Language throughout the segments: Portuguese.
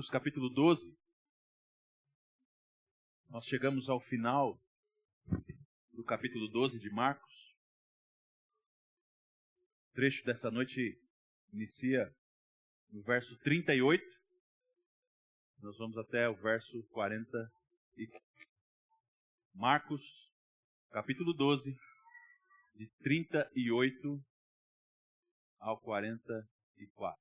Marcos capítulo 12. Nós chegamos ao final do capítulo 12 de Marcos. O trecho dessa noite inicia no verso 38. Nós vamos até o verso 40. Marcos capítulo 12, de 38 ao 44.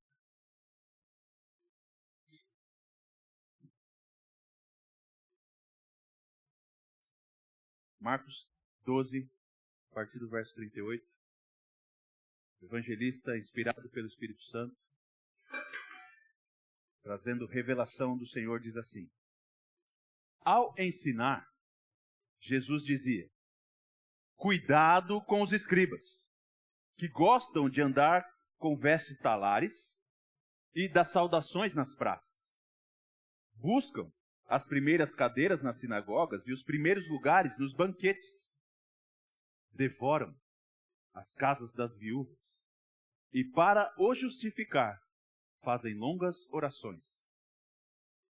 Marcos 12, a partir do verso 38. O evangelista, inspirado pelo Espírito Santo, trazendo revelação do Senhor, diz assim: ao ensinar, Jesus dizia: cuidado com os escribas, que gostam de andar com vestes talares e das saudações nas praças. Buscam as primeiras cadeiras nas sinagogas e os primeiros lugares nos banquetes. Devoram as casas das viúvas e, para o justificar, fazem longas orações.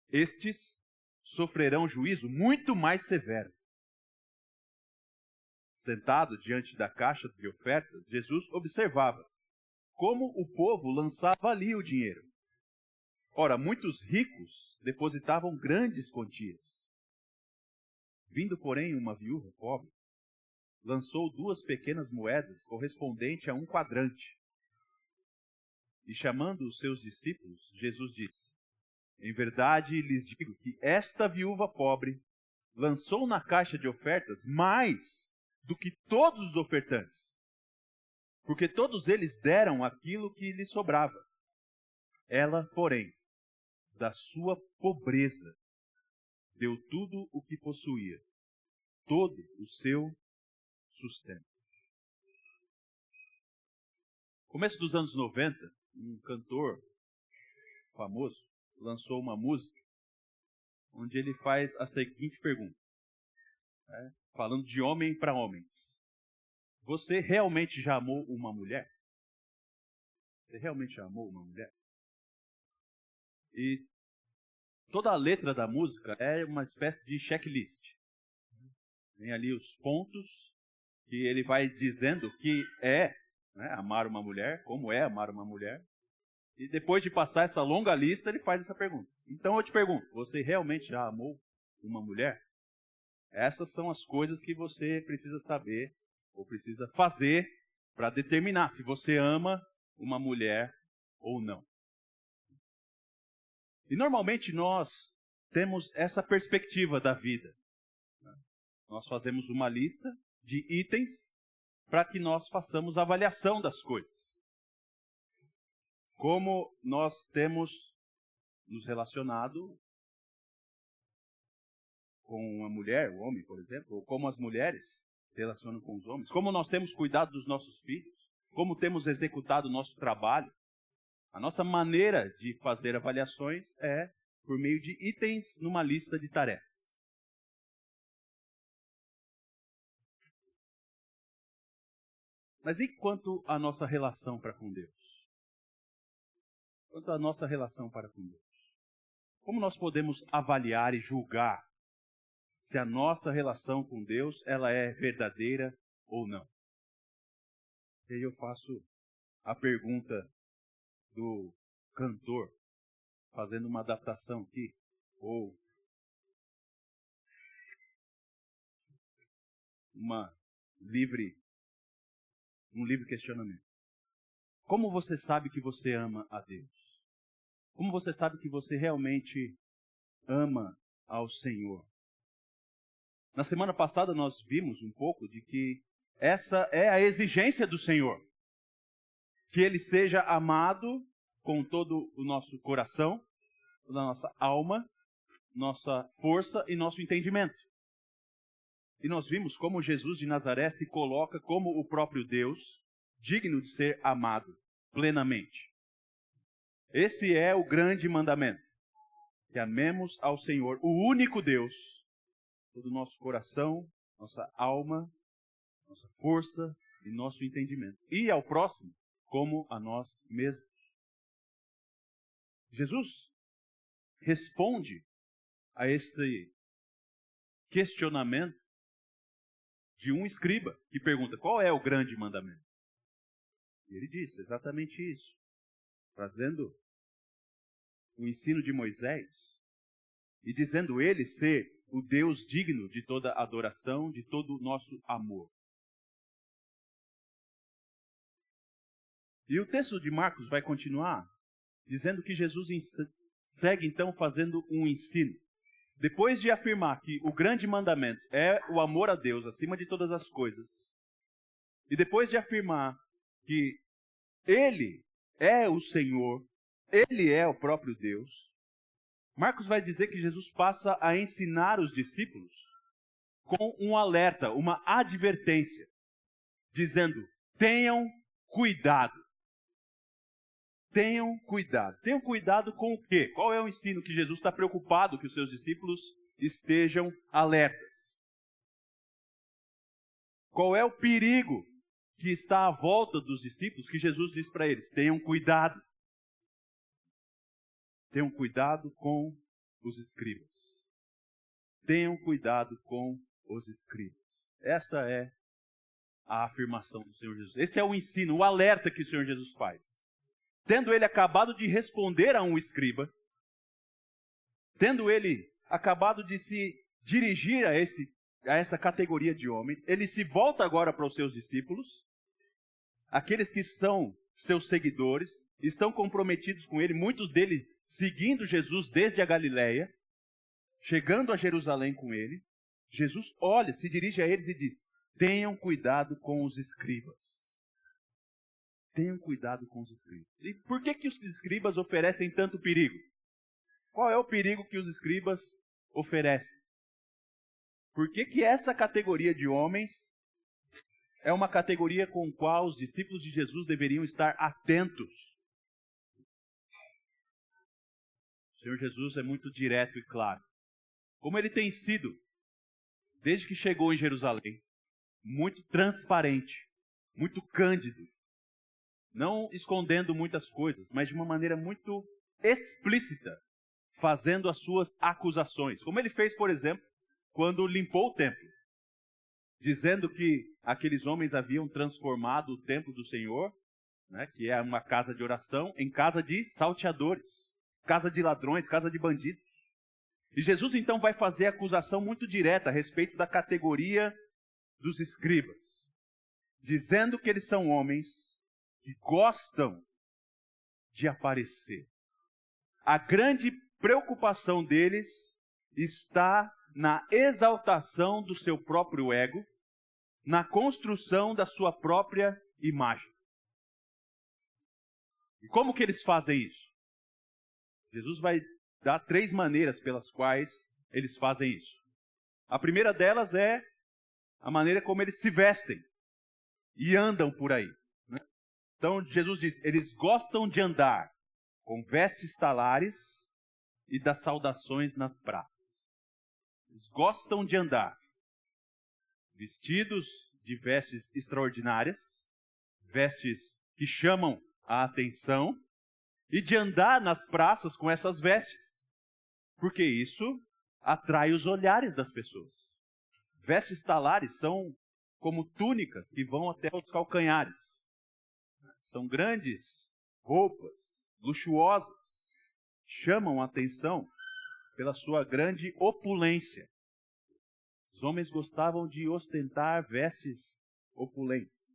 Estes sofrerão juízo muito mais severo. Sentado diante da caixa de ofertas, Jesus observava como o povo lançava ali o dinheiro. Ora, muitos ricos depositavam grandes quantias. Vindo, porém, uma viúva pobre, lançou 2 pequenas moedas correspondentes a 1 quadrante. E chamando os seus discípulos, Jesus disse: em verdade lhes digo que esta viúva pobre lançou na caixa de ofertas mais do que todos os ofertantes, porque todos eles deram aquilo que lhes sobrava. Ela, porém, da sua pobreza, deu tudo o que possuía, todo o seu sustento. No começo dos anos 90, um cantor famoso lançou uma música onde ele faz a seguinte pergunta, falando de homem para homens: você realmente já amou uma mulher? Você realmente já amou uma mulher? E toda a letra da música é uma espécie de checklist. Tem ali os pontos que ele vai dizendo que é, amar uma mulher, como é amar uma mulher. E depois de passar essa longa lista, ele faz essa pergunta. Então eu te pergunto, você realmente já amou uma mulher? Essas são as coisas que você precisa saber ou precisa fazer para determinar se você ama uma mulher ou não. E normalmente nós temos essa perspectiva da vida. Nós fazemos uma lista de itens para que nós façamos avaliação das coisas. Como nós temos nos relacionado com a mulher, o homem, por exemplo, ou como as mulheres se relacionam com os homens, como nós temos cuidado dos nossos filhos, como temos executado o nosso trabalho. A nossa maneira de fazer avaliações é por meio de itens numa lista de tarefas. Mas e quanto à nossa relação para com Deus? Quanto à nossa relação para com Deus? Como nós podemos avaliar e julgar se a nossa relação com Deus ela é verdadeira ou não? E aí eu faço a pergunta do cantor, fazendo uma adaptação aqui, ou um livre questionamento. Como você sabe que você ama a Deus? Como você sabe que você realmente ama ao Senhor? Na semana passada nós vimos um pouco de que essa é a exigência do Senhor. Que Ele seja amado com todo o nosso coração, toda a nossa alma, nossa força e nosso entendimento. E nós vimos como Jesus de Nazaré se coloca como o próprio Deus, digno de ser amado plenamente. Esse é o grande mandamento, que amemos ao Senhor, o único Deus, todo o nosso coração, nossa alma, nossa força e nosso entendimento. E ao próximo, como a nós mesmos. Jesus responde a esse questionamento de um escriba que pergunta: qual é o grande mandamento? E ele diz exatamente isso, trazendo o ensino de Moisés e dizendo ele ser o Deus digno de toda adoração, de todo o nosso amor. E o texto de Marcos vai continuar dizendo que Jesus segue então fazendo um ensino. Depois de afirmar que o grande mandamento é o amor a Deus acima de todas as coisas, e depois de afirmar que Ele é o Senhor, Ele é o próprio Deus, Marcos vai dizer que Jesus passa a ensinar os discípulos com um alerta, uma advertência, dizendo: tenham cuidado. Tenham cuidado. Tenham cuidado com o quê? Qual é o ensino que Jesus está preocupado que os seus discípulos estejam alertas? Qual é o perigo que está à volta dos discípulos que Jesus diz para eles: tenham cuidado. Tenham cuidado com os escribas. Tenham cuidado com os escribas. Essa é a afirmação do Senhor Jesus. Esse é o ensino, o alerta que o Senhor Jesus faz. Tendo ele acabado de responder a um escriba, tendo ele acabado de se dirigir a essa categoria de homens, ele se volta agora para os seus discípulos, aqueles que são seus seguidores, estão comprometidos com ele, muitos deles seguindo Jesus desde a Galileia, chegando a Jerusalém com ele. Jesus olha, se dirige a eles e diz: tenham cuidado com os escribas. Tenham cuidado com os escribas. E por que os escribas oferecem tanto perigo? Qual é o perigo que os escribas oferecem? Por que essa categoria de homens é uma categoria com a qual os discípulos de Jesus deveriam estar atentos? O Senhor Jesus é muito direto e claro. Como ele tem sido, desde que chegou em Jerusalém, muito transparente, muito cândido, não escondendo muitas coisas, mas de uma maneira muito explícita, fazendo as suas acusações. Como ele fez, por exemplo, quando limpou o templo, dizendo que aqueles homens haviam transformado o templo do Senhor, que é uma casa de oração, em casa de salteadores, casa de ladrões, casa de bandidos. E Jesus então vai fazer a acusação muito direta a respeito da categoria dos escribas, dizendo que eles são homens que gostam de aparecer. A grande preocupação deles está na exaltação do seu próprio ego, na construção da sua própria imagem. E como que eles fazem isso? Jesus vai dar 3 maneiras pelas quais eles fazem isso. A primeira delas é a maneira como eles se vestem e andam por aí. Então Jesus diz: eles gostam de andar com vestes talares e das saudações nas praças. Eles gostam de andar vestidos de vestes extraordinárias, vestes que chamam a atenção, e de andar nas praças com essas vestes, porque isso atrai os olhares das pessoas. Vestes talares são como túnicas que vão até os calcanhares. São grandes roupas, luxuosas, chamam a atenção pela sua grande opulência. Os homens gostavam de ostentar vestes opulentes.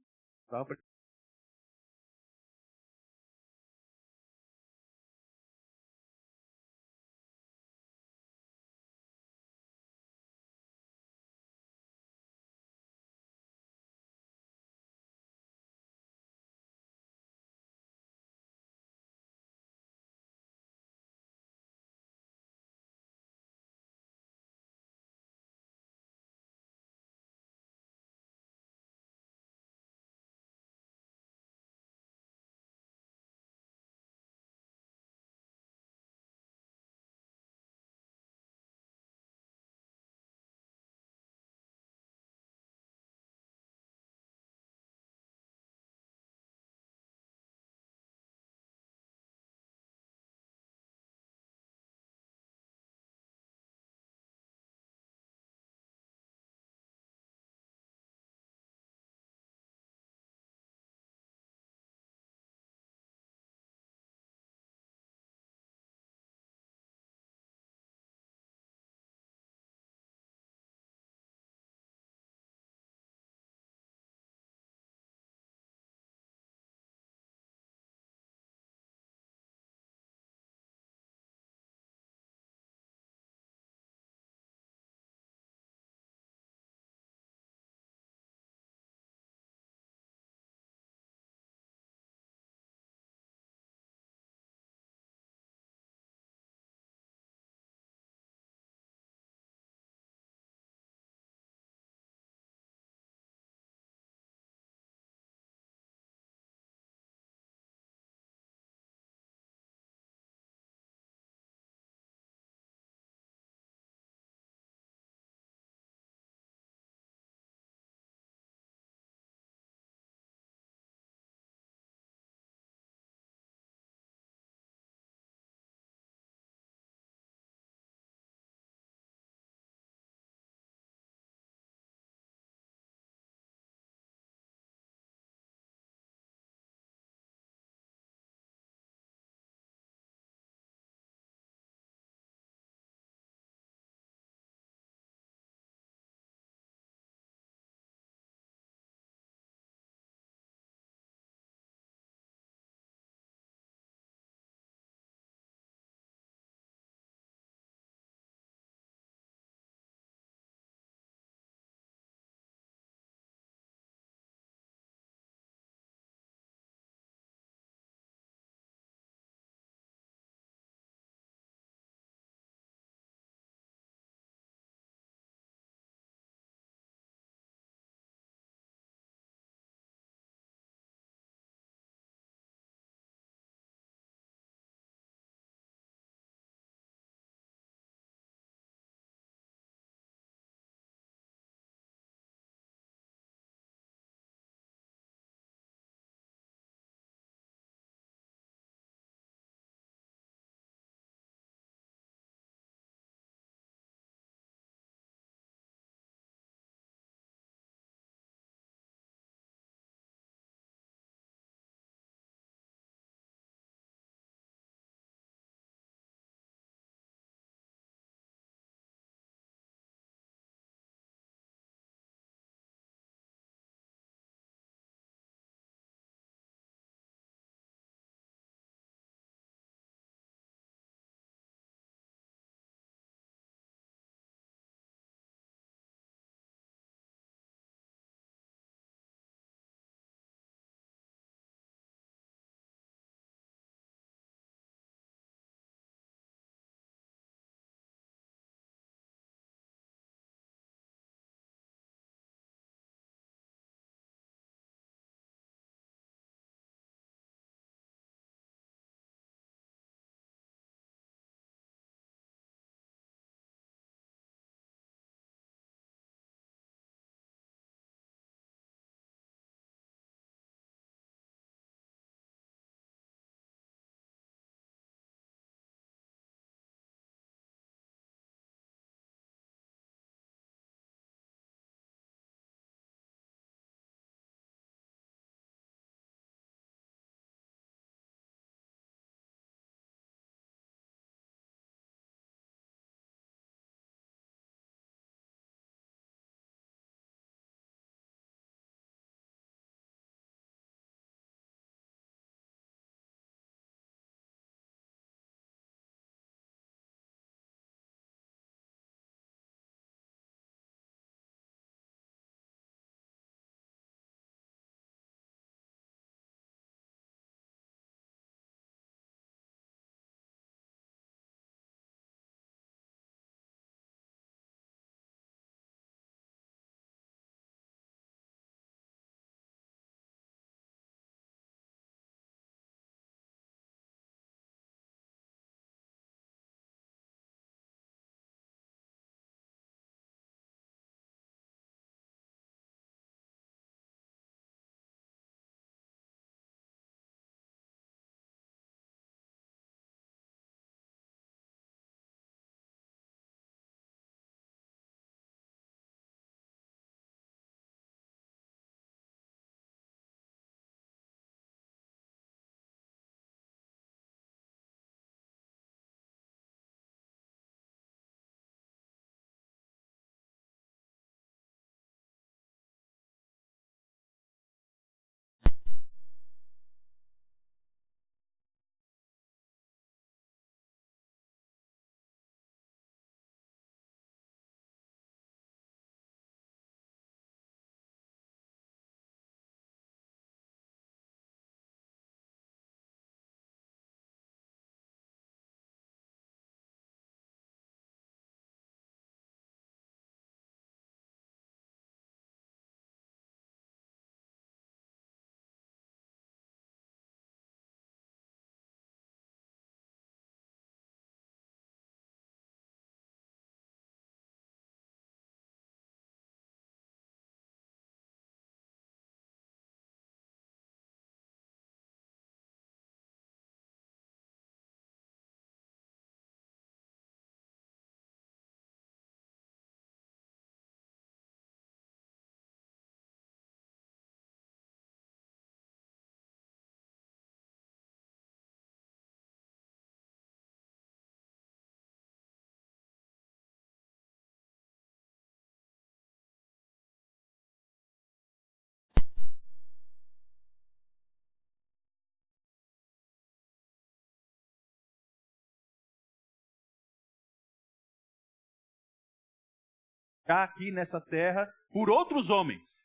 aqui nessa terra por outros homens.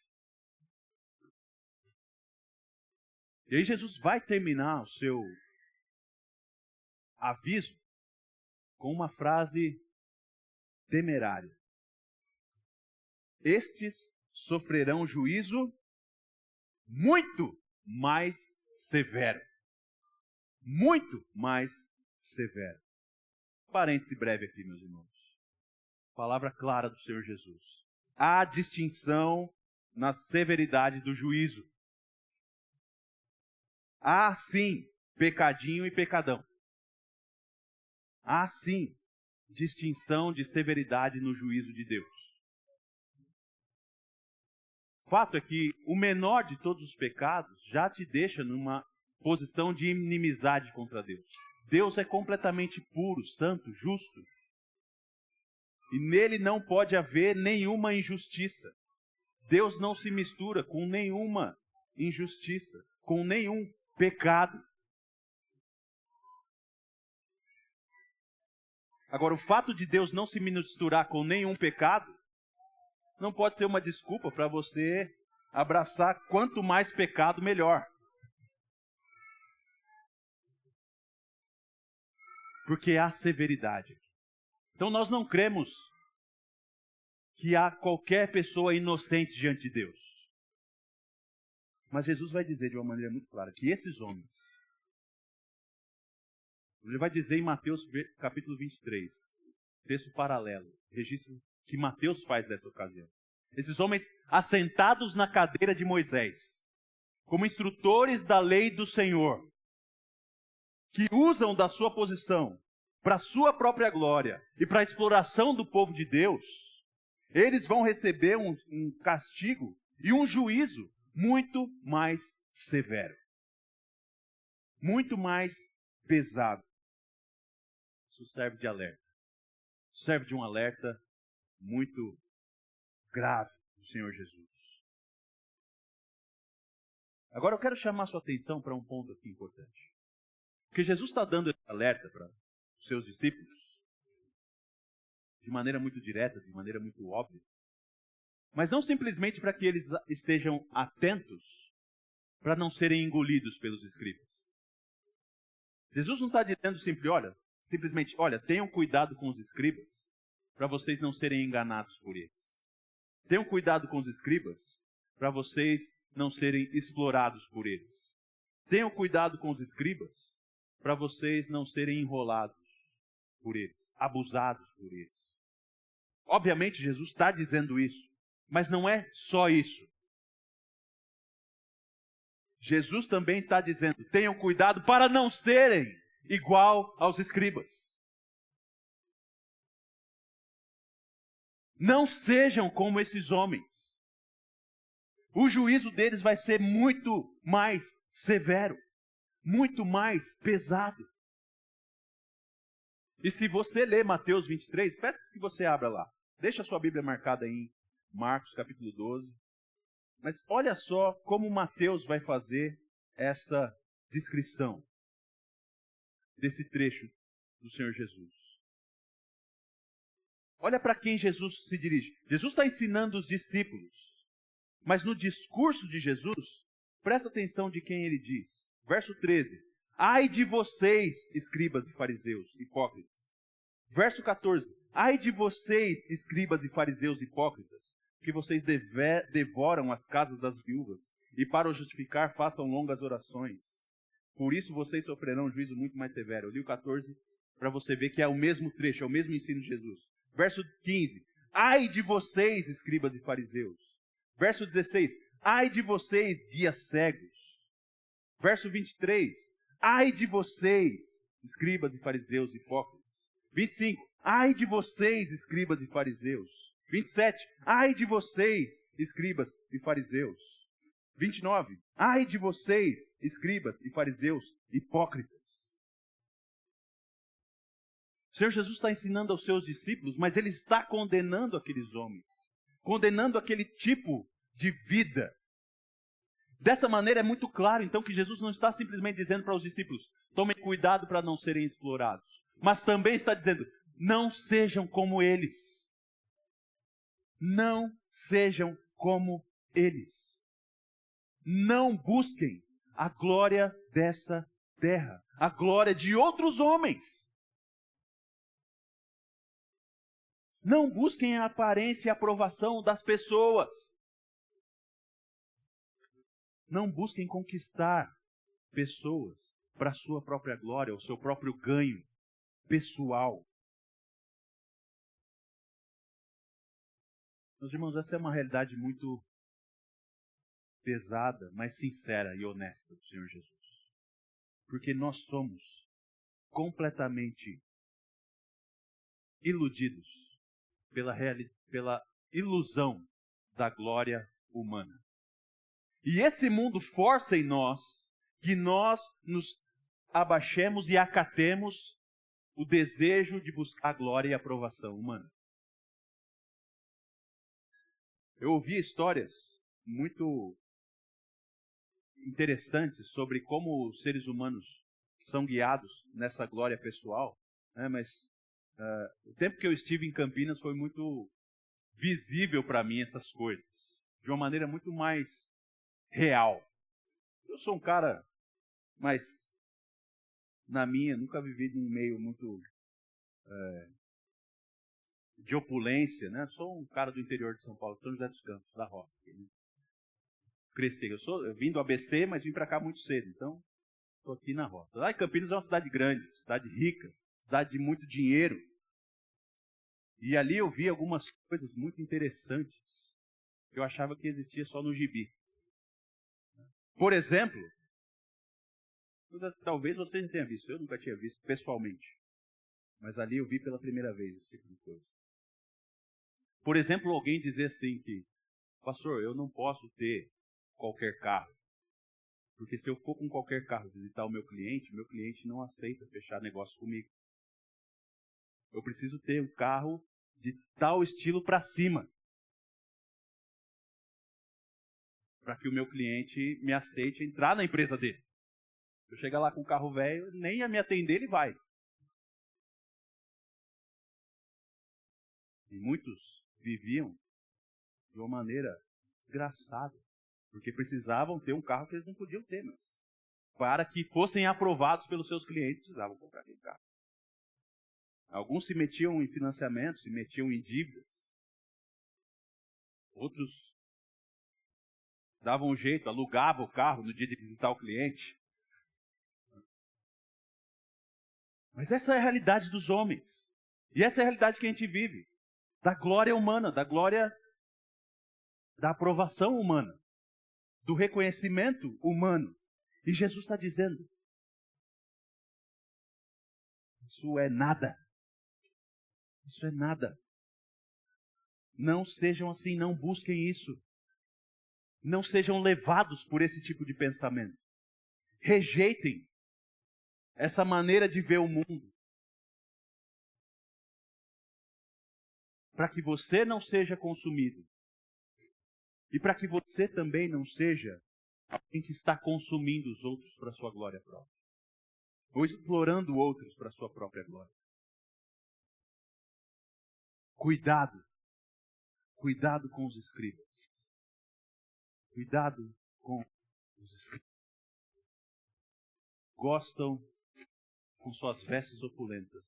E aí Jesus vai terminar o seu aviso com uma frase temerária. Estes sofrerão juízo muito mais severo. Muito mais severo. Parêntese breve aqui, meus irmãos. Palavra clara do Senhor Jesus. Há distinção na severidade do juízo. Há sim pecadinho e pecadão. Há sim distinção de severidade no juízo de Deus. Fato é que o menor de todos os pecados já te deixa numa posição de inimizade contra Deus. Deus é completamente puro, santo, justo. E nele não pode haver nenhuma injustiça. Deus não se mistura com nenhuma injustiça, com nenhum pecado. Agora, o fato de Deus não se misturar com nenhum pecado não pode ser uma desculpa para você abraçar quanto mais pecado, melhor. Porque há severidade. Então nós não cremos que há qualquer pessoa inocente diante de Deus. Mas Jesus vai dizer de uma maneira muito clara que esses homens, ele vai dizer em Mateus capítulo 23, texto paralelo, registro que Mateus faz dessa ocasião. Esses homens assentados na cadeira de Moisés, como instrutores da lei do Senhor, que usam da sua posição para a sua própria glória e para a exploração do povo de Deus, eles vão receber um castigo e um juízo muito mais severo, muito mais pesado. Isso serve de alerta. Serve de um alerta muito grave do Senhor Jesus. Agora eu quero chamar sua atenção para um ponto aqui importante. Porque Jesus está dando esse alerta para os seus discípulos, de maneira muito direta, de maneira muito óbvia, mas não simplesmente para que eles estejam atentos para não serem engolidos pelos escribas. Jesus não está dizendo simplesmente, olha, tenham cuidado com os escribas, para vocês não serem enganados por eles. Tenham cuidado com os escribas, para vocês não serem explorados por eles. Tenham cuidado com os escribas, para vocês não serem enrolados por eles, abusados por eles. Obviamente, Jesus está dizendo isso, mas não é só isso. Jesus também está dizendo, tenham cuidado para não serem igual aos escribas. Não sejam como esses homens. O juízo deles vai ser muito mais severo, muito mais pesado. E se você ler Mateus 23, peço que você abra lá. Deixa a sua Bíblia marcada em Marcos capítulo 12. Mas olha só como Mateus vai fazer essa descrição desse trecho do Senhor Jesus. Olha para quem Jesus se dirige. Jesus está ensinando os discípulos. Mas no discurso de Jesus, presta atenção de quem ele diz. Verso 13. Ai de vocês, escribas e fariseus, hipócritas. Verso 14. Ai de vocês, escribas e fariseus hipócritas, que vocês devoram as casas das viúvas, e para o justificar façam longas orações. Por isso vocês sofrerão um juízo muito mais severo. Eu li o 14 para você ver que é o mesmo trecho, é o mesmo ensino de Jesus. Verso 15. Ai de vocês, escribas e fariseus. Verso 16. Ai de vocês, guias cegos. Verso 23. Ai de vocês, escribas e fariseus hipócritas. 25. Ai de vocês, escribas e fariseus. 27. Ai de vocês, escribas e fariseus. 29. Ai de vocês, escribas e fariseus hipócritas. O Senhor Jesus está ensinando aos seus discípulos, mas Ele está condenando aqueles homens. Condenando aquele tipo de vida. Dessa maneira é muito claro, então, que Jesus não está simplesmente dizendo para os discípulos, tomem cuidado para não serem explorados. Mas também está dizendo, não sejam como eles. Não sejam como eles. Não busquem a glória dessa terra, a glória de outros homens. Não busquem a aparência e a aprovação das pessoas. Não busquem conquistar pessoas para a sua própria glória, o seu próprio ganho pessoal. Meus irmãos, essa é uma realidade muito pesada, mas sincera e honesta do Senhor Jesus. Porque nós somos completamente iludidos pela ilusão da glória humana. E esse mundo força em nós que nós nos abaixemos e acatemos o desejo de buscar a glória e a aprovação humana. Eu ouvi histórias muito interessantes sobre como os seres humanos são guiados nessa glória pessoal, né? Mas o tempo que eu estive em Campinas foi muito visível para mim essas coisas, de uma maneira muito mais real. Eu sou um cara mais na minha, nunca vivi num meio muito de opulência, né? Sou um cara do interior de São Paulo, São José dos Campos, da roça. Né? Cresci. Eu vim do ABC, mas vim para cá muito cedo, então estou aqui na roça. Lá em Campinas é uma cidade grande, cidade rica, cidade de muito dinheiro. E ali eu vi algumas coisas muito interessantes que eu achava que existia só no gibi. Por exemplo, talvez você já tenha visto, eu nunca tinha visto pessoalmente, mas ali eu vi pela primeira vez esse tipo de coisa. Por exemplo, alguém dizer assim que, pastor, eu não posso ter qualquer carro, porque se eu for com qualquer carro visitar o meu cliente não aceita fechar negócio comigo. Eu preciso ter um carro de tal estilo para cima, para que o meu cliente me aceite entrar na empresa dele. Se eu chegar lá com um carro velho, nem a me atender ele vai. E muitos viviam de uma maneira desgraçada, porque precisavam ter um carro que eles não podiam ter, mas para que fossem aprovados pelos seus clientes, precisavam comprar aquele carro. Alguns se metiam em financiamento, se metiam em dívidas. Outros davam um jeito, alugavam o carro no dia de visitar o cliente. Mas essa é a realidade dos homens. E essa é a realidade que a gente vive. Da glória humana, da glória da aprovação humana, do reconhecimento humano. E Jesus está dizendo, isso é nada. Isso é nada. Não sejam assim, não busquem isso. Não sejam levados por esse tipo de pensamento. Rejeitem essa maneira de ver o mundo. Para que você não seja consumido. E para que você também não seja alguém que está consumindo os outros para a sua glória própria. Ou explorando outros para a sua própria glória. Cuidado. Cuidado com os escribas. Cuidado com os escribas. Gostam com suas vestes opulentas.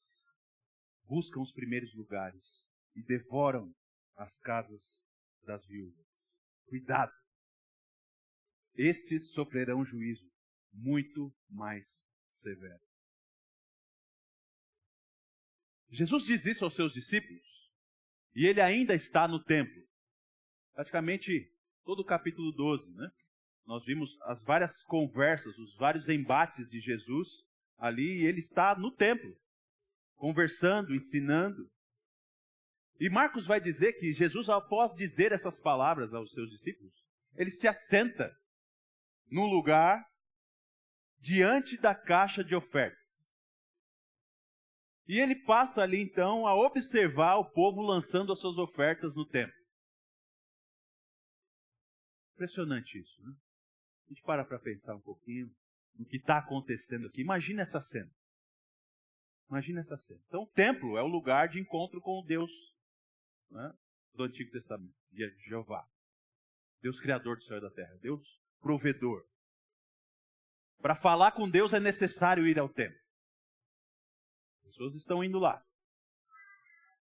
Buscam os primeiros lugares. E devoram as casas das viúvas. Cuidado. Estes sofrerão juízo muito mais severo. Jesus diz isso aos seus discípulos. E ele ainda está no templo. Praticamente todo o capítulo 12, né? Nós vimos as várias conversas, os vários embates de Jesus ali, e ele está no templo, conversando, ensinando. E Marcos vai dizer que Jesus, após dizer essas palavras aos seus discípulos, ele se assenta num lugar diante da caixa de ofertas. E ele passa ali então a observar o povo lançando as suas ofertas no templo. Impressionante isso, né? A gente para pensar um pouquinho no que está acontecendo aqui. Imagina essa cena. Imagina essa cena. Então o templo é o lugar de encontro com Deus, né? do Antigo Testamento, de Jeová. Deus criador do céu e da terra, Deus provedor. Para falar com Deus é necessário ir ao templo. As pessoas estão indo lá.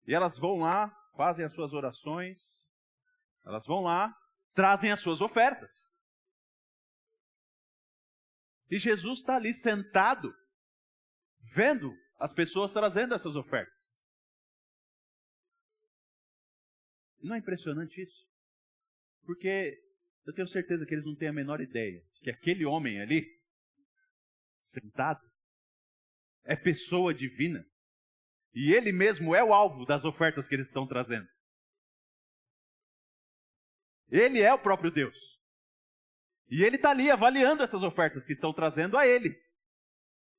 E elas vão lá, fazem as suas orações, elas vão lá, trazem as suas ofertas. E Jesus está ali sentado, vendo as pessoas trazendo essas ofertas. Não é impressionante isso? Porque eu tenho certeza que eles não têm a menor ideia que aquele homem ali, sentado, é pessoa divina. E ele mesmo é o alvo das ofertas que eles estão trazendo. Ele é o próprio Deus. E ele está ali avaliando essas ofertas que estão trazendo a ele.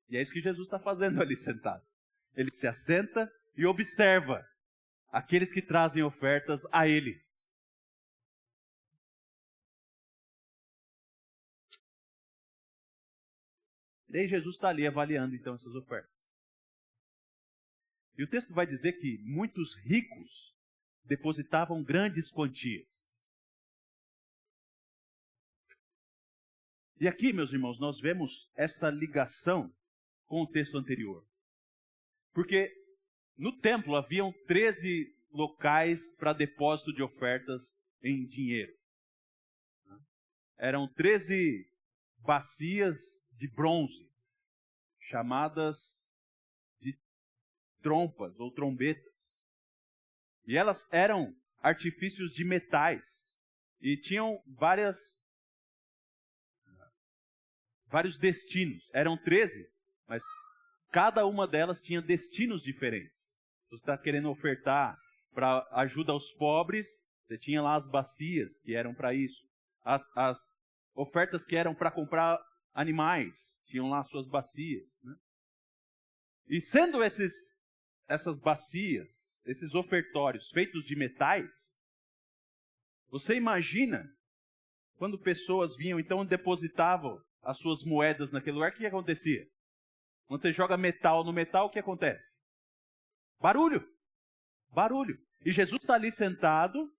E é isso que Jesus está fazendo ali sentado. Ele se assenta e observa aqueles que trazem ofertas a ele. E aí Jesus está ali avaliando então essas ofertas. E o texto vai dizer que muitos ricos depositavam grandes quantias. E aqui, meus irmãos, nós vemos essa ligação com o texto anterior. Porque no templo haviam 13 locais para depósito de ofertas em dinheiro. Eram 13 bacias de bronze, chamadas de trompas ou trombetas. E elas eram artifícios de metais. E tinham vários destinos. Eram 13, mas cada uma delas tinha destinos diferentes. Se você está querendo ofertar para ajuda aos pobres, você tinha lá as bacias que eram para isso. As ofertas que eram para comprar animais, tinham lá suas bacias. Né? E sendo essas bacias, esses ofertórios feitos de metais, você imagina quando pessoas vinham, então depositavam as suas moedas naquele lugar, o que acontecia? Quando você joga metal no metal, o que acontece? Barulho. Barulho. E Jesus está ali sentado,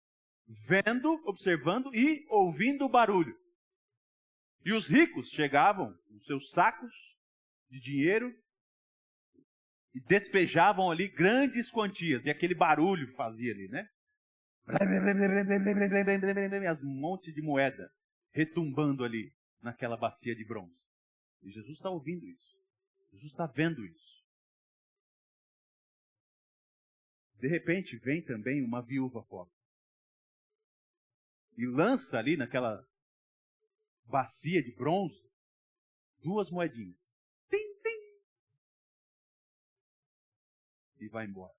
vendo, observando e ouvindo o barulho. E os ricos chegavam com seus sacos de dinheiro e despejavam ali grandes quantias. E aquele barulho fazia ali, né? As montes de moeda retumbando ali naquela bacia de bronze. E Jesus está ouvindo isso. Jesus está vendo isso. De repente vem também uma viúva pobre. E lança ali naquela bacia de bronze 2 moedinhas. Tim, tim. E vai embora.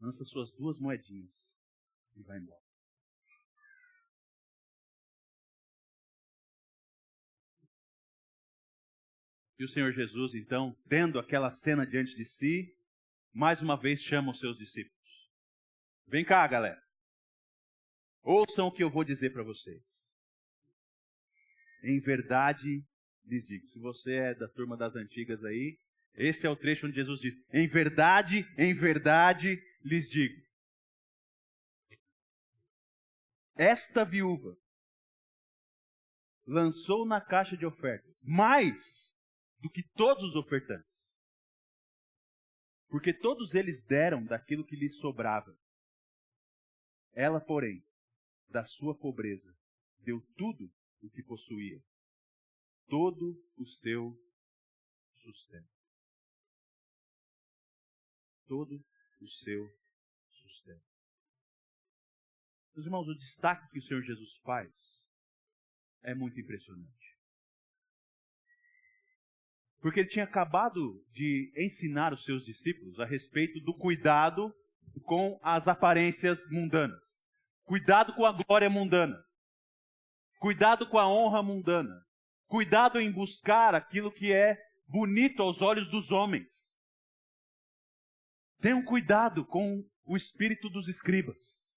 Lança suas 2 moedinhas e vai embora. E o Senhor Jesus, então, tendo aquela cena diante de si, mais uma vez chama os seus discípulos. Vem cá, galera. Ouçam o que eu vou dizer para vocês. Em verdade lhes digo. Se você é da turma das antigas aí, esse é o trecho onde Jesus diz: em verdade lhes digo. Esta viúva lançou na caixa de ofertas mais do que todos os ofertantes. Porque todos eles deram daquilo que lhes sobrava. Ela, porém, da sua pobreza, deu tudo o que possuía. Todo o seu sustento. Todo o seu sustento. Meus irmãos, o destaque que o Senhor Jesus faz é muito impressionante. Porque ele tinha acabado de ensinar os seus discípulos a respeito do cuidado com as aparências mundanas. Cuidado com a glória mundana. Cuidado com a honra mundana. Cuidado em buscar aquilo que é bonito aos olhos dos homens. Tenham cuidado com o espírito dos escribas.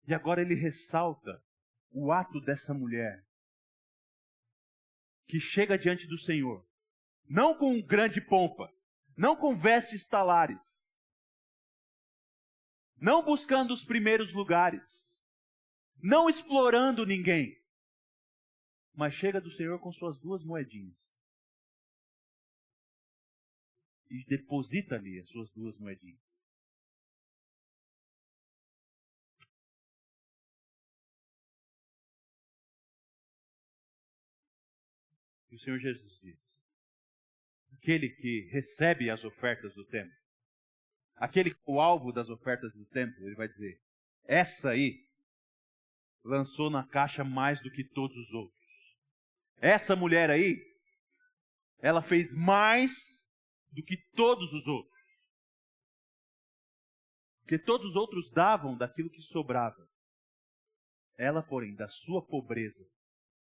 E agora ele ressalta o ato dessa mulher que chega diante do Senhor, não com grande pompa, não com vestes talares, não buscando os primeiros lugares, não explorando ninguém, mas chega do Senhor com suas 2 moedinhas e deposita ali as suas 2 moedinhas. E o Senhor Jesus diz: aquele que recebe as ofertas do templo, aquele que é o alvo das ofertas do templo, ele vai dizer: essa aí lançou na caixa mais do que todos os outros. Essa mulher aí, ela fez mais do que todos os outros. Porque todos os outros davam daquilo que sobrava. Ela, porém, da sua pobreza,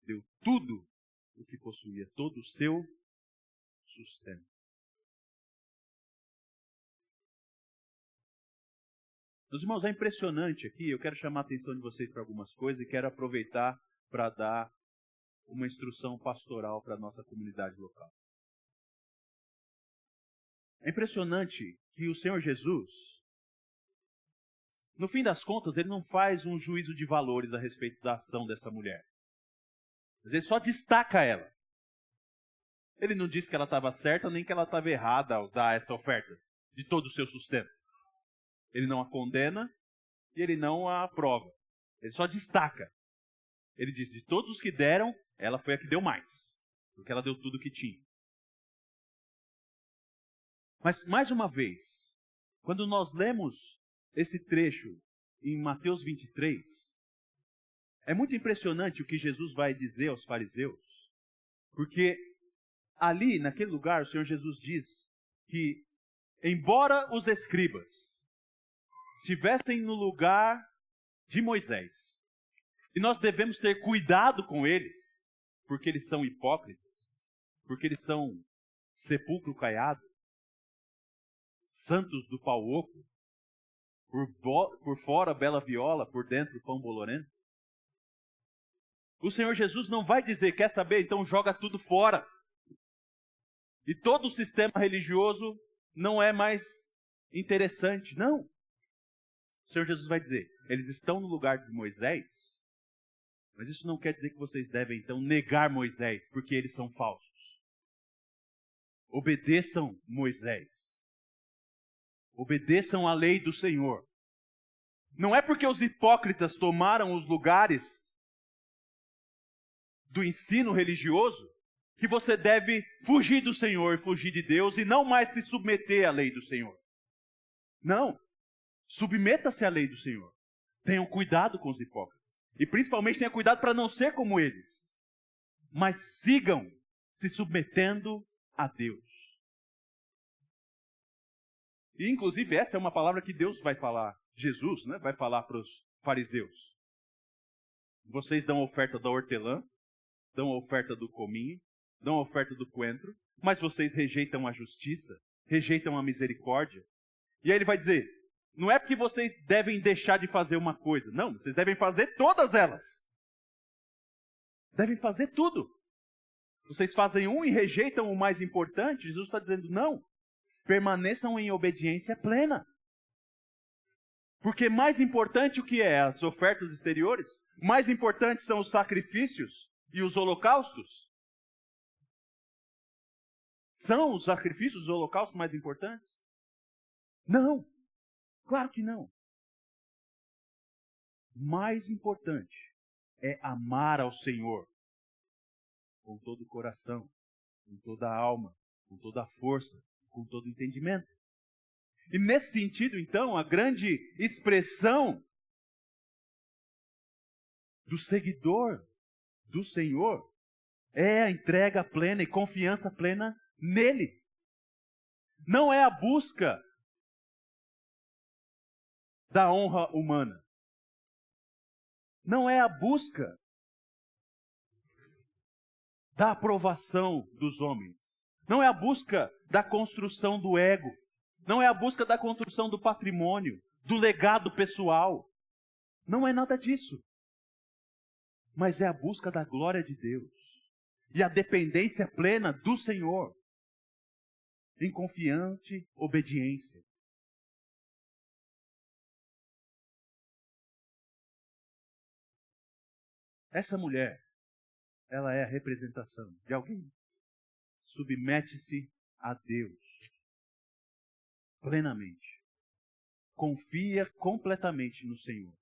deu tudo o que possuía, todo o seu sustento. Meus irmãos, é impressionante aqui, eu quero chamar a atenção de vocês para algumas coisas e quero aproveitar para dar uma instrução pastoral para a nossa comunidade local. É impressionante que o Senhor Jesus, no fim das contas, ele não faz um juízo de valores a respeito da ação dessa mulher. Ele só destaca ela. Ele não diz que ela estava certa nem que ela estava errada ao dar essa oferta de todo o seu sustento. Ele não a condena e ele não a aprova. Ele só destaca. Ele diz: de todos os que deram, ela foi a que deu mais, porque ela deu tudo o que tinha. Mas, mais uma vez, quando nós lemos esse trecho em Mateus 23, é muito impressionante o que Jesus vai dizer aos fariseus, porque ali, naquele lugar, o Senhor Jesus diz que, embora os escribas estivessem no lugar de Moisés, e nós devemos ter cuidado com eles, porque eles são hipócritas, porque eles são sepulcro caiado, santos do pau oco, por fora bela viola, por dentro pão bolorento. O Senhor Jesus não vai dizer: quer saber, então joga tudo fora. E todo o sistema religioso não é mais interessante. Não. O Senhor Jesus vai dizer: eles estão no lugar de Moisés, mas isso não quer dizer que vocês devem então negar Moisés, porque eles são falsos. Obedeçam Moisés. Obedeçam a lei do Senhor. Não é porque os hipócritas tomaram os lugares do ensino religioso que você deve fugir do Senhor, fugir de Deus e não mais se submeter à lei do Senhor. Não. Submeta-se à lei do Senhor. Tenham cuidado com os hipócritas. E principalmente tenham cuidado para não ser como eles. Mas sigam se submetendo a Deus. E inclusive essa é uma palavra que Deus vai falar, Jesus, né, vai falar para os fariseus. Vocês dão a oferta da hortelã, dão a oferta do cominho, dão a oferta do coentro, mas vocês rejeitam a justiça, rejeitam a misericórdia. E aí ele vai dizer: não é porque vocês devem deixar de fazer uma coisa. Não, vocês devem fazer todas elas. Devem fazer tudo. Vocês fazem um e rejeitam o mais importante. Jesus está dizendo: não. Permaneçam em obediência plena. Porque mais importante o que é? As ofertas exteriores? Mais importantes são os sacrifícios e os holocaustos? São os sacrifícios e os holocaustos mais importantes? Não. Claro que não. Mais importante é amar ao Senhor com todo o coração, com toda a alma, com toda a força, com todo o entendimento. E nesse sentido, então, a grande expressão do seguidor do Senhor é a entrega plena e confiança plena nele. Não é a busca da honra humana. Não é a busca da aprovação dos homens. Não é a busca da construção do ego. Não é a busca da construção do patrimônio, do legado pessoal. Não é nada disso. Mas é a busca da glória de Deus. E a dependência plena do Senhor. Em confiante obediência. Essa mulher, ela é a representação de alguém. Submete-se a Deus plenamente. Confia completamente no Senhor.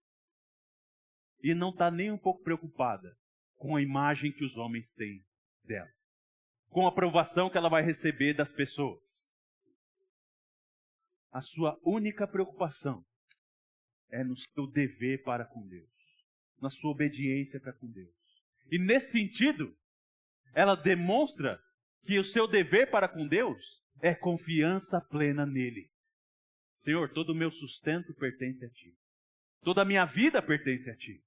E não está nem um pouco preocupada com a imagem que os homens têm dela. Com a aprovação que ela vai receber das pessoas. A sua única preocupação é no seu dever para com Deus. Na sua obediência para com Deus. E nesse sentido, ela demonstra que o seu dever para com Deus é confiança plena nele. Senhor, todo o meu sustento pertence a Ti. Toda a minha vida pertence a Ti.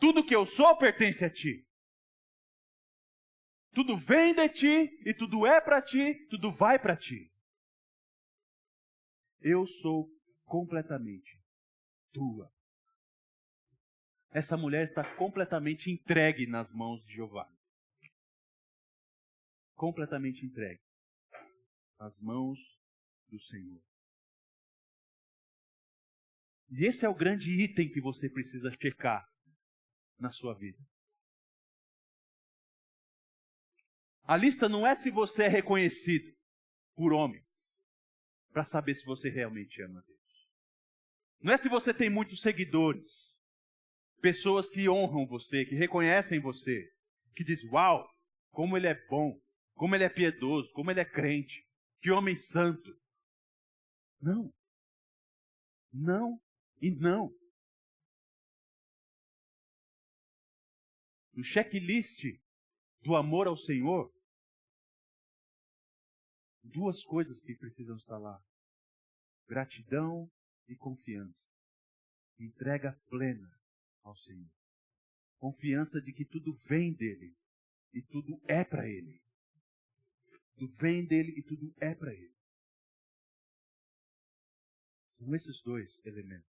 Tudo que eu sou pertence a Ti. Tudo vem de Ti e tudo é para Ti, tudo vai para Ti. Eu sou completamente Tua. Essa mulher está completamente entregue nas mãos de Jeová. Completamente entregue nas mãos do Senhor. E esse é o grande item que você precisa checar na sua vida. A lista não é se você é reconhecido por homens, para saber se você realmente ama Deus. Não é se você tem muitos seguidores, pessoas que honram você, que reconhecem você, que diz, uau, como ele é bom, como ele é piedoso, como ele é crente, que homem santo. Não. Não e não. No checklist do amor ao Senhor, duas coisas que precisam estar lá. Gratidão e confiança. Entrega plena ao Senhor. Confiança de que tudo vem dele e tudo é para ele. Tudo vem dele e tudo é para ele. São esses dois elementos.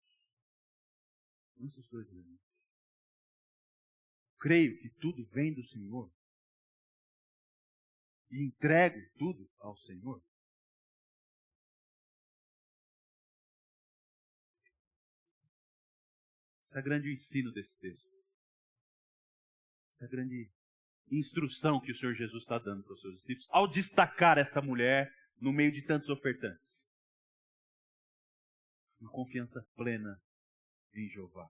São esses dois elementos. Creio que tudo vem do Senhor e entrego tudo ao Senhor. Esse é o grande ensino desse texto. Essa é a grande instrução que o Senhor Jesus está dando para os seus discípulos, ao destacar essa mulher no meio de tantos ofertantes. Uma confiança plena em Jeová.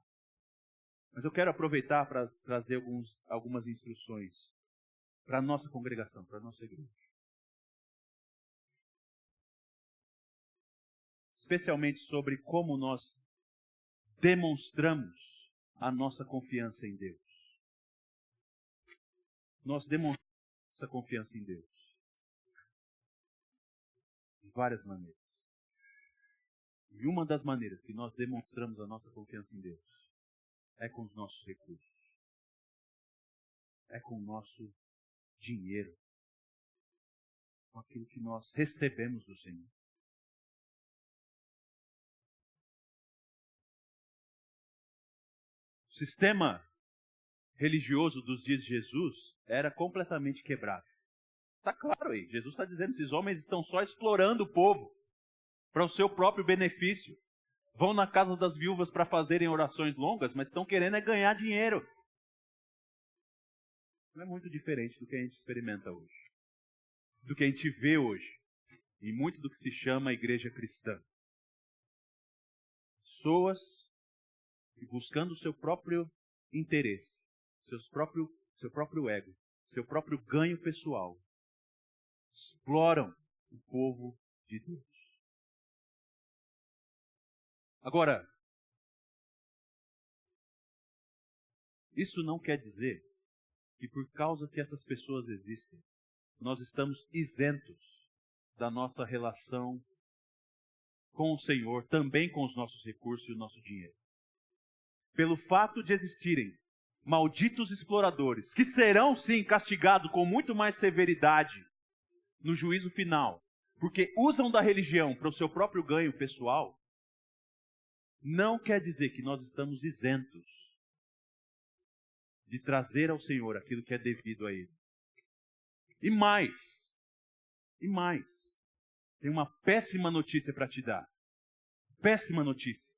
Mas eu quero aproveitar para trazer algumas instruções para a nossa congregação, para a nossa igreja. Especialmente sobre como nós demonstramos a nossa confiança em Deus. Nós demonstramos essa confiança em Deus de várias maneiras. E uma das maneiras que nós demonstramos a nossa confiança em Deus é com os nossos recursos. É com o nosso dinheiro. Com aquilo que nós recebemos do Senhor. O sistema religioso dos dias de Jesus era completamente quebrado. Está claro aí, Jesus está dizendo que esses homens estão só explorando o povo para o seu próprio benefício. Vão na casa das viúvas para fazerem orações longas, mas estão querendo é ganhar dinheiro. Não é muito diferente do que a gente experimenta hoje. Do que a gente vê hoje. E muito do que se chama a igreja cristã. Pessoas buscando o seu próprio interesse, seu próprio ego, seu próprio ganho pessoal. Exploram o povo de Deus. Agora, isso não quer dizer que por causa que essas pessoas existem, nós estamos isentos da nossa relação com o Senhor, também com os nossos recursos e o nosso dinheiro. Pelo fato de existirem malditos exploradores, que serão sim castigados com muito mais severidade no juízo final, porque usam da religião para o seu próprio ganho pessoal, não quer dizer que nós estamos isentos de trazer ao Senhor aquilo que é devido a Ele. E mais, tem uma péssima notícia para te dar. Péssima notícia.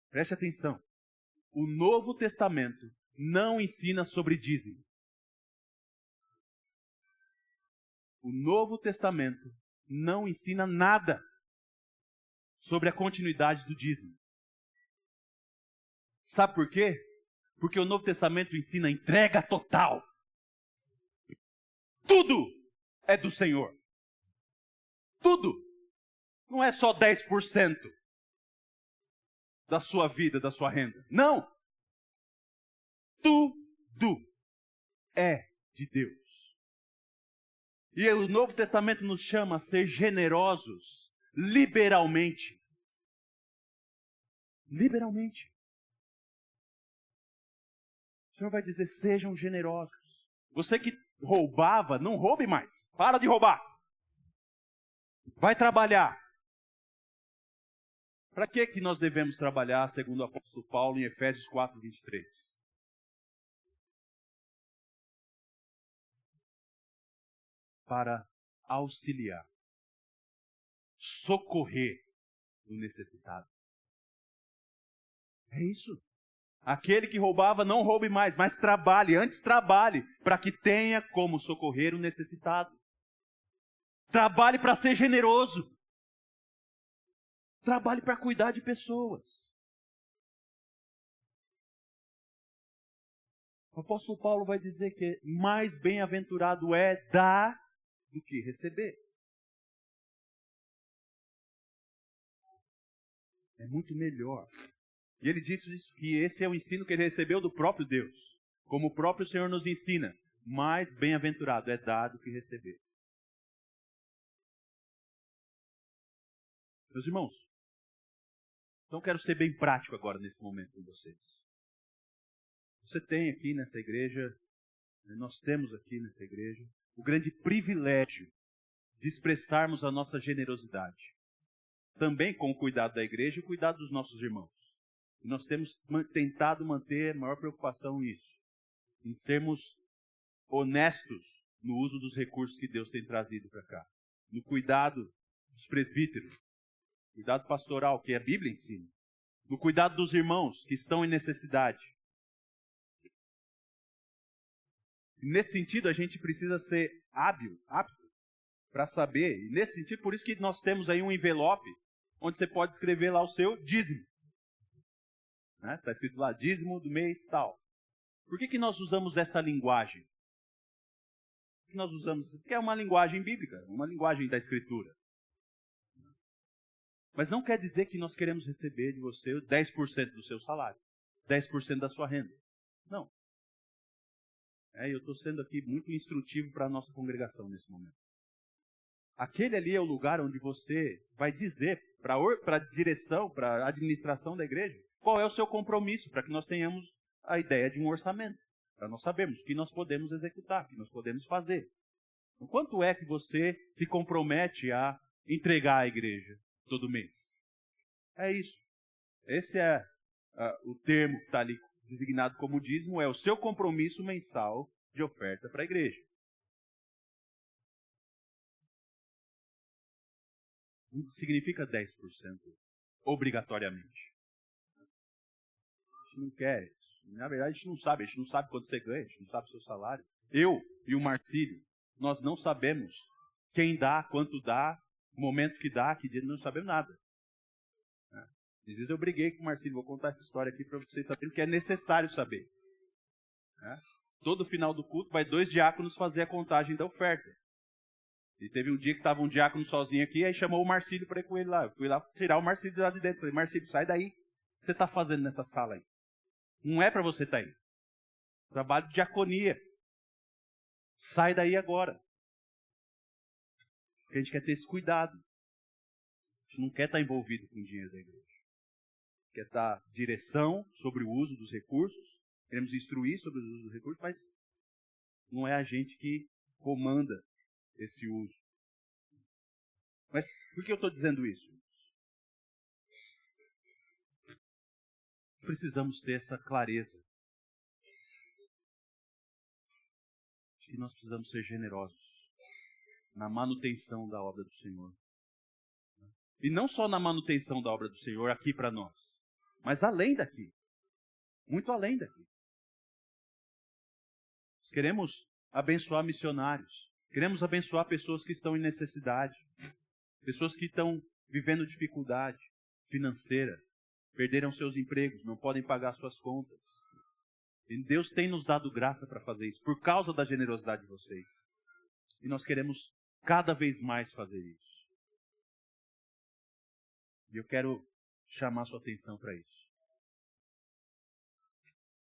Preste atenção. O Novo Testamento não ensina sobre dízimo. O Novo Testamento não ensina nada sobre a continuidade do dízimo. Sabe por quê? Porque o Novo Testamento ensina entrega total. Tudo é do Senhor. Tudo. Não é só 10% da sua vida, da sua renda. Não. Tudo é de Deus. E o Novo Testamento nos chama a ser generosos liberalmente. Liberalmente. O Senhor vai dizer, sejam generosos. Você que roubava, não roube mais. Para de roubar. Vai trabalhar. Para que nós devemos trabalhar, segundo o apóstolo Paulo, em Efésios 4:23? Para auxiliar, socorrer o necessitado. É isso. Aquele que roubava, não roube mais, mas trabalhe, antes trabalhe, para que tenha como socorrer o necessitado. Trabalhe para ser generoso. Trabalhe para cuidar de pessoas. O apóstolo Paulo vai dizer que mais bem-aventurado é dar do que receber. É muito melhor. E ele disse que esse é o ensino que ele recebeu do próprio Deus. Como o próprio Senhor nos ensina, mais bem-aventurado é dar do que receber. Meus irmãos, então quero ser bem prático agora nesse momento com vocês. Você tem aqui nessa igreja, nós temos aqui nessa igreja, o grande privilégio de expressarmos a nossa generosidade. Também com o cuidado da igreja e o cuidado dos nossos irmãos. E nós temos tentado manter a maior preocupação nisso. Em sermos honestos no uso dos recursos que Deus tem trazido para cá. No cuidado dos presbíteros. Cuidado pastoral, que a Bíblia ensina. No cuidado dos irmãos que estão em necessidade. Nesse sentido, a gente precisa ser apto para saber. E nesse sentido, por isso que nós temos aí um envelope onde você pode escrever lá o seu dízimo. Está escrito lá, dízimo do mês tal. Por que nós usamos essa linguagem? Por que nós usamos? Porque é uma linguagem bíblica, uma linguagem da Escritura. Mas não quer dizer que nós queremos receber de você 10% do seu salário, 10% da sua renda. Não. Eu estou sendo aqui muito instrutivo para a nossa congregação nesse momento. Aquele ali é o lugar onde você vai dizer para a direção, para a administração da igreja, qual é o seu compromisso, para que nós tenhamos a ideia de um orçamento, para nós sabermos o que nós podemos executar, o que nós podemos fazer. Então, quanto é que você se compromete a entregar à igreja todo mês? É isso. Esse é o termo que está ali designado como dízimo, é o seu compromisso mensal de oferta para a igreja. Não significa 10% obrigatoriamente. A gente não quer isso. Na verdade, a gente não sabe quanto você ganha, a gente não sabe o seu salário. Eu e o Marcílio, nós não sabemos quem dá, quanto dá, o momento que dá, que dia, não sabemos nada. Às vezes eu briguei com o Marcílio, vou contar essa história aqui para vocês saberem que é necessário saber. Todo final do culto vai 2 diáconos fazer a contagem da oferta. E teve um dia que estava um diácono sozinho aqui, aí chamou o Marcílio para ir com ele lá. Eu fui lá tirar o Marcílio de lá de dentro. Falei, Marcílio, sai daí. O que você está fazendo nessa sala aí? Não é para você estar aí. Trabalho de diaconia. Sai daí agora. Porque a gente quer ter esse cuidado. A gente não quer estar envolvido com o dinheiro da igreja. Quer dar direção sobre o uso dos recursos. Queremos instruir sobre o uso dos recursos, mas não é a gente que comanda esse uso. Mas por que eu estou dizendo isso? Precisamos ter essa clareza de que nós precisamos ser generosos na manutenção da obra do Senhor. E não só na manutenção da obra do Senhor aqui para nós, mas além daqui. Muito além daqui. queremos abençoar missionários. Queremos abençoar pessoas que estão em necessidade. Pessoas que estão vivendo dificuldade financeira. Perderam seus empregos, não podem pagar suas contas. E Deus tem nos dado graça para fazer isso, por causa da generosidade de vocês. E nós queremos cada vez mais fazer isso. E eu quero chamar sua atenção para isso.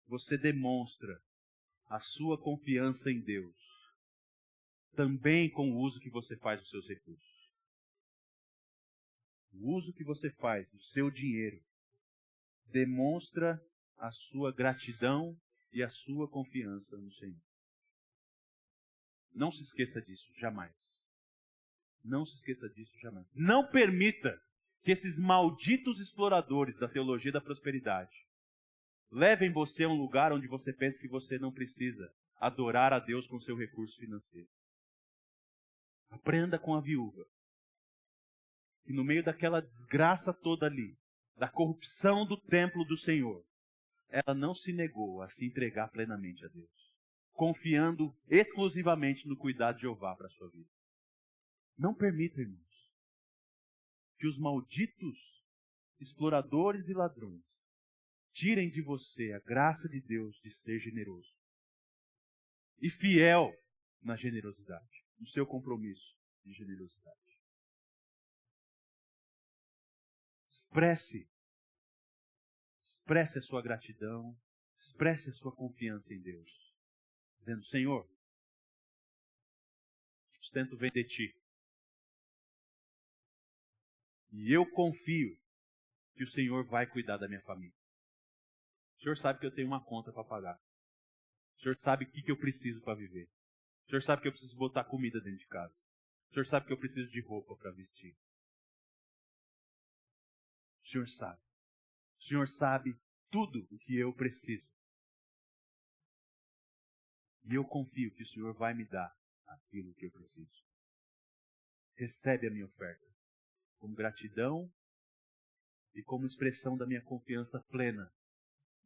Você demonstra a sua confiança em Deus, também com o uso que você faz dos seus recursos. O uso que você faz do seu dinheiro demonstra a sua gratidão e a sua confiança no Senhor. Não se esqueça disso, jamais. Não se esqueça disso, jamais. Não permita que esses malditos exploradores da teologia da prosperidade levem você a um lugar onde você pensa que você não precisa adorar a Deus com seu recurso financeiro. Aprenda com a viúva, que no meio daquela desgraça toda ali, da corrupção do templo do Senhor, ela não se negou a se entregar plenamente a Deus, confiando exclusivamente no cuidado de Jeová para a sua vida. Não permita, irmãos, que os malditos exploradores e ladrões tirem de você a graça de Deus de ser generoso e fiel na generosidade, no seu compromisso de generosidade. Expresse a sua gratidão, expresse a sua confiança em Deus, dizendo: Senhor, o sustento vem de Ti. E eu confio que o Senhor vai cuidar da minha família. O Senhor sabe que eu tenho uma conta para pagar. O Senhor sabe o que eu preciso para viver. O Senhor sabe que eu preciso botar comida dentro de casa. O Senhor sabe que eu preciso de roupa para vestir. O Senhor sabe. O Senhor sabe tudo o que eu preciso. E eu confio que o Senhor vai me dar aquilo que eu preciso. Recebe a minha oferta como gratidão e como expressão da minha confiança plena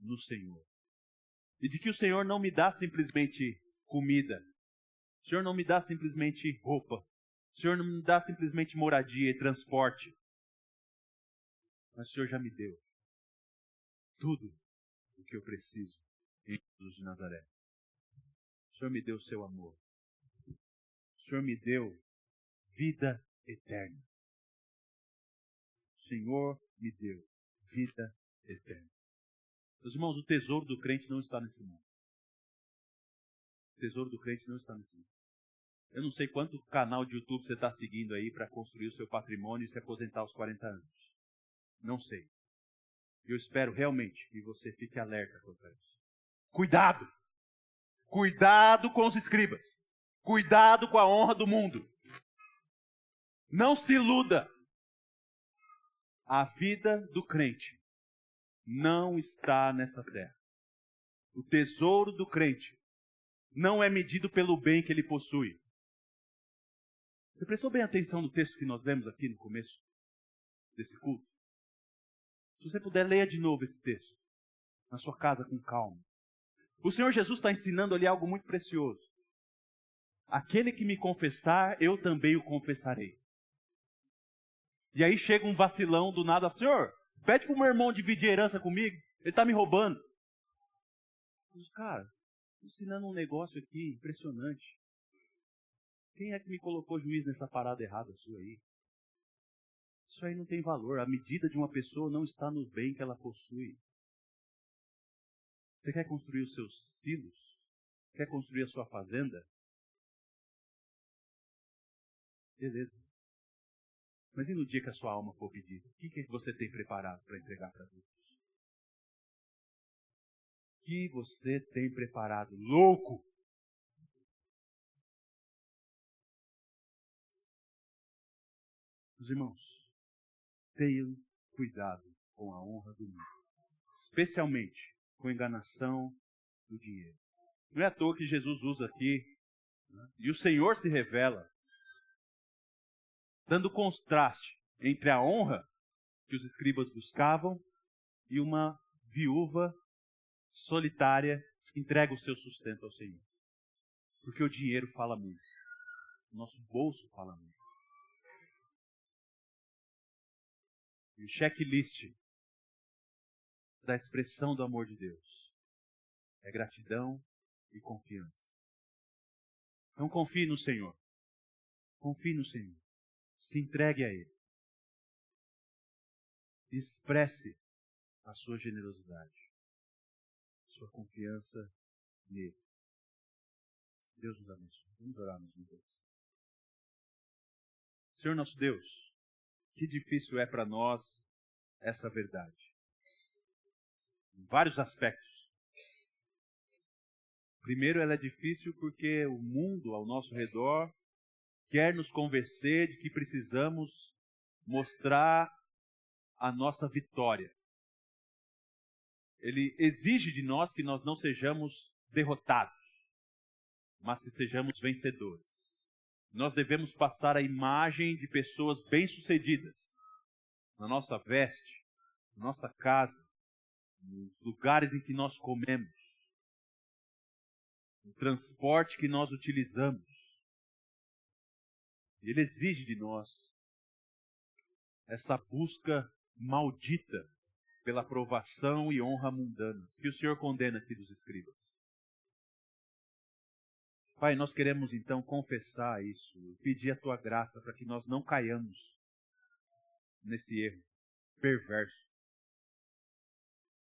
no Senhor. E de que o Senhor não me dá simplesmente comida. O Senhor não me dá simplesmente roupa. O Senhor não me dá simplesmente moradia e transporte. Mas o Senhor já me deu tudo o que eu preciso em Jesus de Nazaré. O Senhor me deu o seu amor. O Senhor me deu vida eterna. O Senhor me deu vida eterna. Meus irmãos, o tesouro do crente não está nesse mundo. O tesouro do crente não está nesse mundo. Eu não sei quanto canal de YouTube você está seguindo aí para construir o seu patrimônio e se aposentar aos 40 anos. Não sei. Eu espero realmente que você fique alerta contra isso. Cuidado! Cuidado com os escribas. Cuidado com a honra do mundo. Não se iluda. A vida do crente não está nessa terra. O tesouro do crente não é medido pelo bem que ele possui. Você prestou bem atenção no texto que nós lemos aqui no começo desse culto? Se você puder, leia de novo esse texto, na sua casa com calma. O Senhor Jesus está ensinando ali algo muito precioso. Aquele que me confessar, eu também o confessarei. E aí chega um vacilão do nada: Senhor, pede para o meu irmão dividir a herança comigo, ele está me roubando. Mas, cara, estou ensinando um negócio aqui impressionante. Quem é que me colocou juiz nessa parada errada sua aí? Isso aí não tem valor. A medida de uma pessoa não está no bem que ela possui. Você quer construir os seus silos? Quer construir a sua fazenda? Beleza. Mas e no dia que a sua alma for pedida? O que você tem preparado para entregar para Deus? O que você tem preparado? Louco! Meus irmãos, tenham cuidado com a honra do mundo. Especialmente com a enganação do dinheiro. Não é à toa que Jesus usa aqui, né? E o Senhor se revela dando contraste entre a honra que os escribas buscavam e uma viúva solitária que entrega o seu sustento ao Senhor. Porque o dinheiro fala muito. O nosso bolso fala muito. E o checklist da expressão do amor de Deus é gratidão e confiança. Então confie no Senhor. Confie no Senhor. Se entregue a Ele. Expresse a sua generosidade, a sua confiança nele. Deus nos abençoe. Vamos orar mais uma vez. Senhor nosso Deus, que difícil é para nós essa verdade. Em vários aspectos. Primeiro, ela é difícil porque o mundo ao nosso redor quer nos convencer de que precisamos mostrar a nossa vitória. Ele exige de nós que nós não sejamos derrotados, mas que sejamos vencedores. Nós devemos passar a imagem de pessoas bem-sucedidas na nossa veste, na nossa casa, nos lugares em que nós comemos, no transporte que nós utilizamos. Ele exige de nós essa busca maldita pela aprovação e honra mundanas, que o Senhor condena aqui dos escribas. Pai, nós queremos então confessar isso, pedir a Tua graça para que nós não caiamos nesse erro perverso.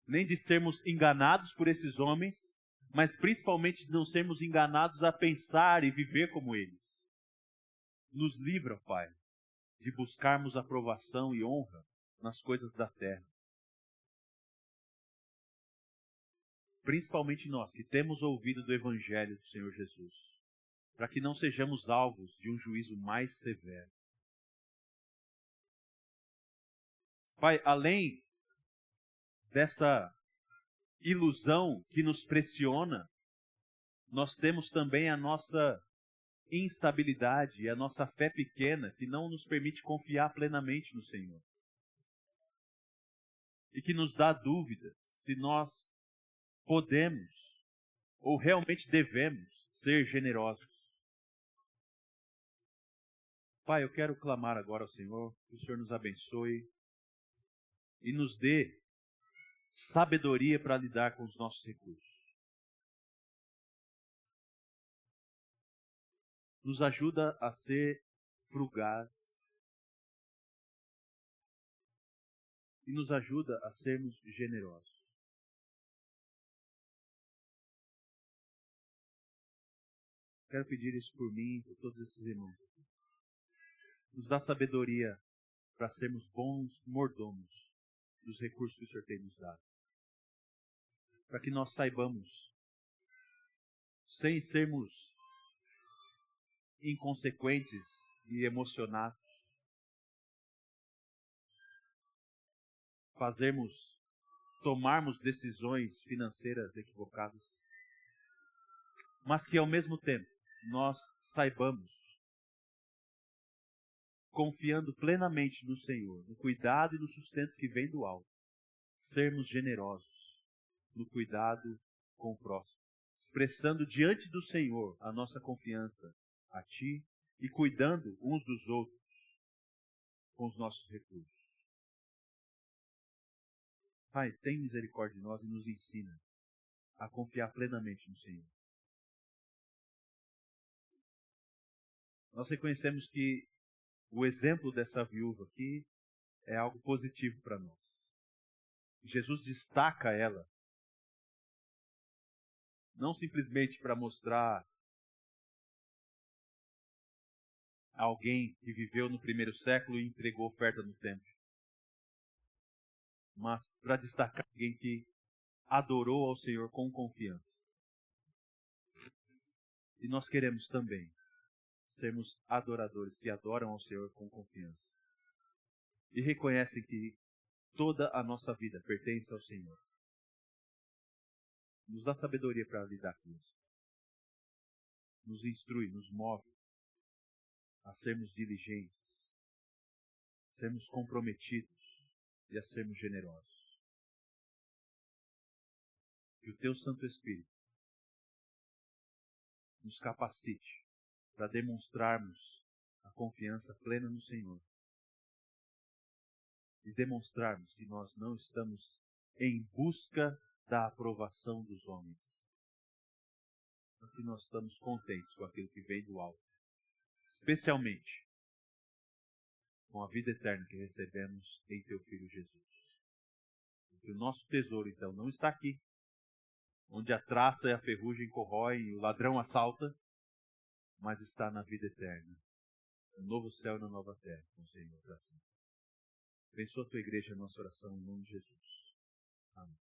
Nem de sermos enganados por esses homens, mas principalmente de não sermos enganados a pensar e viver como eles. Nos livra, Pai, de buscarmos aprovação e honra nas coisas da terra. Principalmente nós que temos ouvido do Evangelho do Senhor Jesus, para que não sejamos alvos de um juízo mais severo. Pai, além dessa ilusão que nos pressiona, nós temos também a nossa instabilidade e a nossa fé pequena que não nos permite confiar plenamente no Senhor. E que nos dá dúvida se nós podemos ou realmente devemos ser generosos. Pai, eu quero clamar agora ao Senhor, que o Senhor nos abençoe e nos dê sabedoria para lidar com os nossos recursos. Nos ajuda a ser frugaz e nos ajuda a sermos generosos. Quero pedir isso por mim e por todos esses irmãos. Nos dá sabedoria para sermos bons mordomos dos recursos que o Senhor tem nos dado. Para que nós saibamos, sem sermos inconsequentes e emocionados, tomarmos decisões financeiras equivocadas, mas que ao mesmo tempo nós saibamos, confiando plenamente no Senhor, no cuidado e no sustento que vem do alto, sermos generosos no cuidado com o próximo, expressando diante do Senhor a nossa confiança a Ti e cuidando uns dos outros com os nossos recursos. Pai, tem misericórdia de nós e nos ensina a confiar plenamente no Senhor. Nós reconhecemos que o exemplo dessa viúva aqui é algo positivo para nós. Jesus destaca ela, não simplesmente para mostrar alguém que viveu no primeiro século e entregou oferta no templo, mas para destacar alguém que adorou ao Senhor com confiança. E nós queremos também sermos adoradores que adoram ao Senhor com confiança e reconhecem que toda a nossa vida pertence ao Senhor. Nos dá sabedoria para lidar com isso. Nos instrui, nos move a sermos diligentes, sermos comprometidos e a sermos generosos. Que o Teu Santo Espírito nos capacite para demonstrarmos a confiança plena no Senhor e demonstrarmos que nós não estamos em busca da aprovação dos homens, mas que nós estamos contentes com aquilo que vem do alto, especialmente com a vida eterna que recebemos em Teu Filho Jesus. Porque o nosso tesouro, então, não está aqui, onde a traça e a ferrugem corroem e o ladrão assalta, mas está na vida eterna, no novo céu e na nova terra, com o Senhor para sempre. Abençoa a Tua igreja, a nossa oração, em nome de Jesus. Amém.